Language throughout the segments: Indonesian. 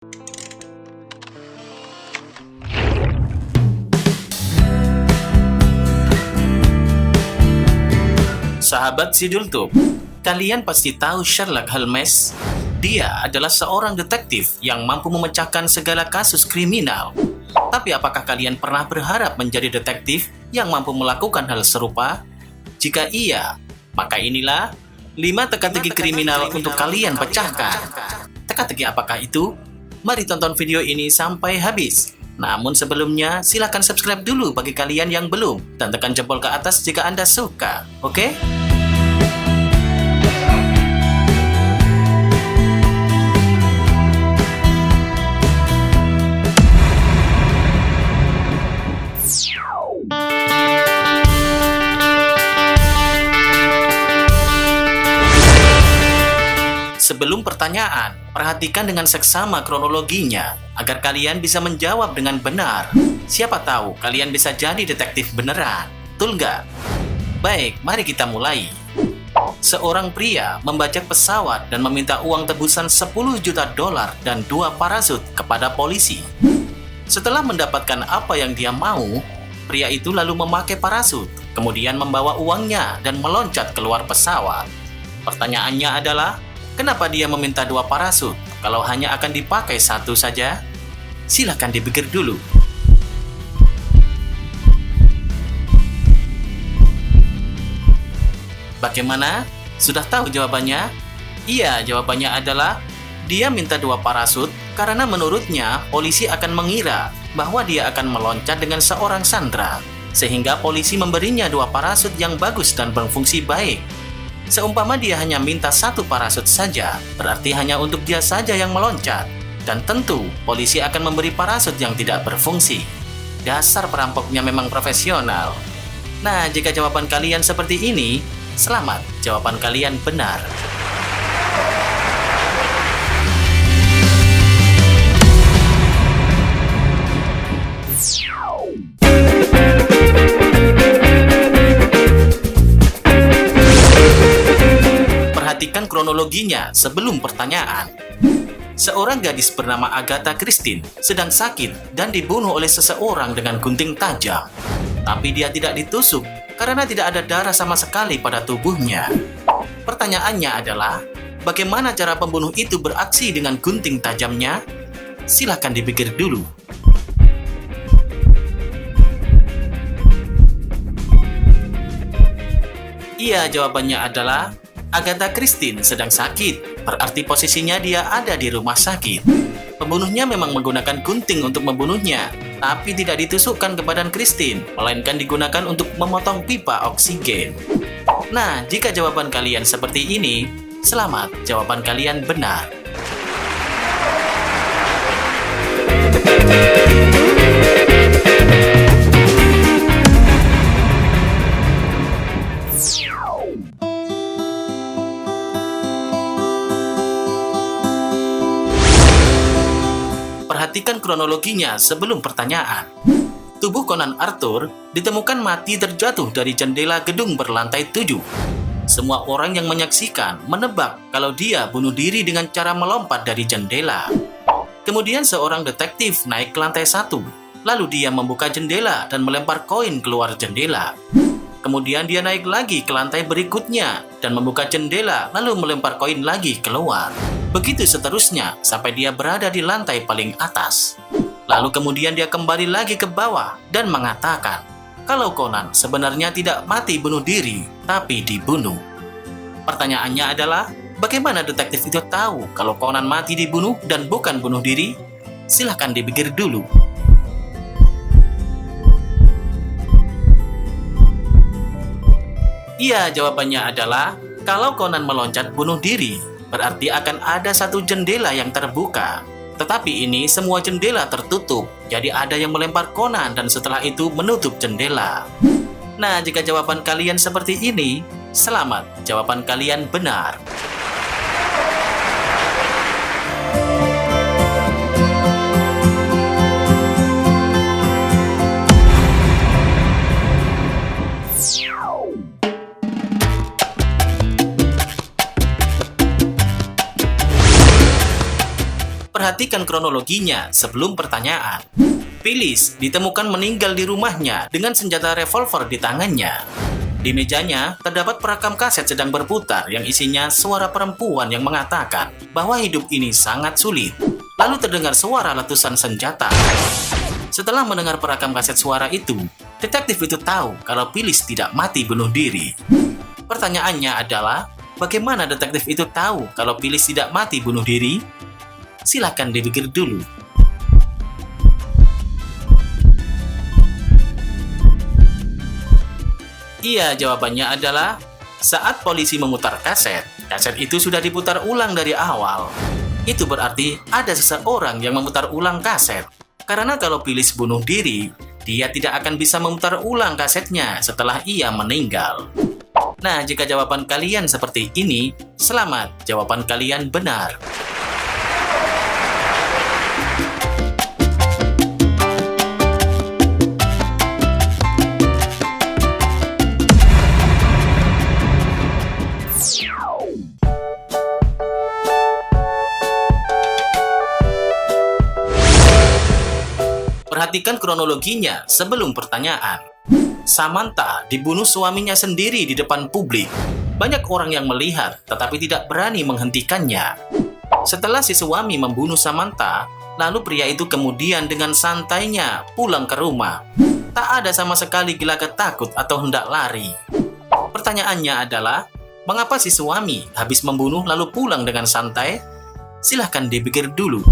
Sahabat Sidultub, kalian pasti tahu Sherlock Holmes. Dia adalah seorang detektif yang mampu memecahkan segala kasus kriminal. Tapi apakah kalian pernah berharap menjadi detektif yang mampu melakukan hal serupa? Jika iya, maka inilah 5 teka-teki kriminal untuk kalian pecahkan. Teka-teki apakah itu? Mari tonton video ini sampai habis. Namun sebelumnya, silakan subscribe dulu bagi kalian yang belum dan tekan jempol ke atas jika Anda suka, oke? Sebelum pertanyaan, perhatikan dengan seksama kronologinya agar kalian bisa menjawab dengan benar. Siapa tahu kalian bisa jadi detektif beneran, betul nggak? Baik, mari kita mulai. Seorang pria membajak pesawat dan meminta uang tebusan $10 juta dan 2 parasut kepada polisi. Setelah mendapatkan apa yang dia mau, pria itu lalu memakai parasut, kemudian membawa uangnya dan meloncat keluar pesawat. Pertanyaannya adalah, kenapa dia meminta 2 parasut kalau hanya akan dipakai 1 saja? Silakan dipikir dulu. Bagaimana? Sudah tahu jawabannya? Iya, jawabannya adalah dia minta 2 parasut karena menurutnya polisi akan mengira bahwa dia akan meloncat dengan seorang sandera, sehingga polisi memberinya 2 parasut yang bagus dan berfungsi baik. Seumpama dia hanya minta 1 parasut saja, berarti hanya untuk dia saja yang meloncat. Dan tentu, polisi akan memberi parasut yang tidak berfungsi. Dasar perampoknya memang profesional. Nah, jika jawaban kalian seperti ini, selamat, jawaban kalian benar. Perhatikan kronologinya sebelum pertanyaan. Seorang gadis bernama Agatha Christie sedang sakit dan dibunuh oleh seseorang dengan gunting tajam. Tapi dia tidak ditusuk karena tidak ada darah sama sekali pada tubuhnya. Pertanyaannya adalah, bagaimana cara pembunuh itu beraksi dengan gunting tajamnya? Silakan dipikir dulu. Iya, jawabannya adalah Agatha Christie sedang sakit, berarti posisinya dia ada di rumah sakit. Pembunuhnya memang menggunakan gunting untuk membunuhnya, tapi tidak ditusukkan ke badan Christie, melainkan digunakan untuk memotong pipa oksigen. Nah, jika jawaban kalian seperti ini, selamat, jawaban kalian benar. Perhatikan kronologinya sebelum pertanyaan. Tubuh Conan Arthur ditemukan mati terjatuh dari jendela gedung berlantai 7. Semua orang yang menyaksikan menebak kalau dia bunuh diri dengan cara melompat dari jendela. Kemudian seorang detektif naik ke lantai 1. Lalu dia membuka jendela dan melempar koin keluar jendela. Kemudian dia naik lagi ke lantai berikutnya dan membuka jendela lalu melempar koin lagi keluar. Begitu seterusnya sampai dia berada di lantai paling atas. Lalu kemudian dia kembali lagi ke bawah dan mengatakan kalau Conan sebenarnya tidak mati bunuh diri, tapi dibunuh. Pertanyaannya adalah, bagaimana detektif itu tahu kalau Conan mati dibunuh dan bukan bunuh diri? Silahkan dipikir dulu. Iya, jawabannya adalah kalau Conan meloncat bunuh diri, berarti akan ada 1 jendela yang terbuka. Tetapi ini semua jendela tertutup, jadi ada yang melempar Conan dan setelah itu menutup jendela. Nah, jika jawaban kalian seperti ini, selamat, jawaban kalian benar. Perhatikan Perhatikan kronologinya sebelum pertanyaan. Phyllis ditemukan meninggal di rumahnya dengan senjata revolver di tangannya. Di mejanya terdapat perekam kaset sedang berputar yang isinya suara perempuan yang mengatakan bahwa hidup ini sangat sulit. Lalu terdengar suara letusan senjata. Setelah mendengar perekam kaset suara itu, detektif itu tahu kalau Phyllis tidak mati bunuh diri. Pertanyaannya adalah, bagaimana detektif itu tahu kalau Phyllis tidak mati bunuh diri? Silakan dipikir dulu. Iya, jawabannya adalah saat polisi memutar kaset itu sudah diputar ulang dari awal. Itu berarti ada seseorang yang memutar ulang kaset. Karena kalau Phyllis bunuh diri, dia tidak akan bisa memutar ulang kasetnya setelah ia meninggal. Nah, jika jawaban kalian seperti ini, selamat, jawaban kalian benar. Perhatikan kronologinya sebelum pertanyaan. Samantha dibunuh suaminya sendiri di depan publik. Banyak orang yang melihat tetapi tidak berani menghentikannya. Setelah si suami membunuh Samantha, lalu pria itu kemudian dengan santainya pulang ke rumah. Tak ada sama sekali gelagat takut atau hendak lari. Pertanyaannya adalah, mengapa si suami habis membunuh lalu pulang dengan santai? Silahkan dipikir dulu.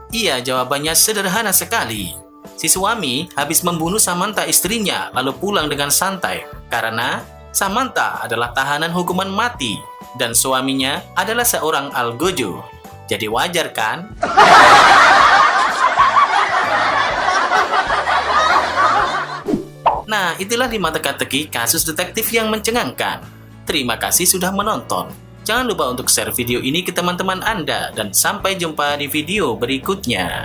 Iya, jawabannya sederhana sekali. Si suami habis membunuh Samantha istrinya lalu pulang dengan santai karena Samantha adalah tahanan hukuman mati dan suaminya adalah seorang algojo. Jadi wajar kan? Nah, itulah 5 teka-teki kasus detektif yang mencengangkan. Terima kasih sudah menonton. Jangan lupa untuk share video ini ke teman-teman Anda dan sampai jumpa di video berikutnya.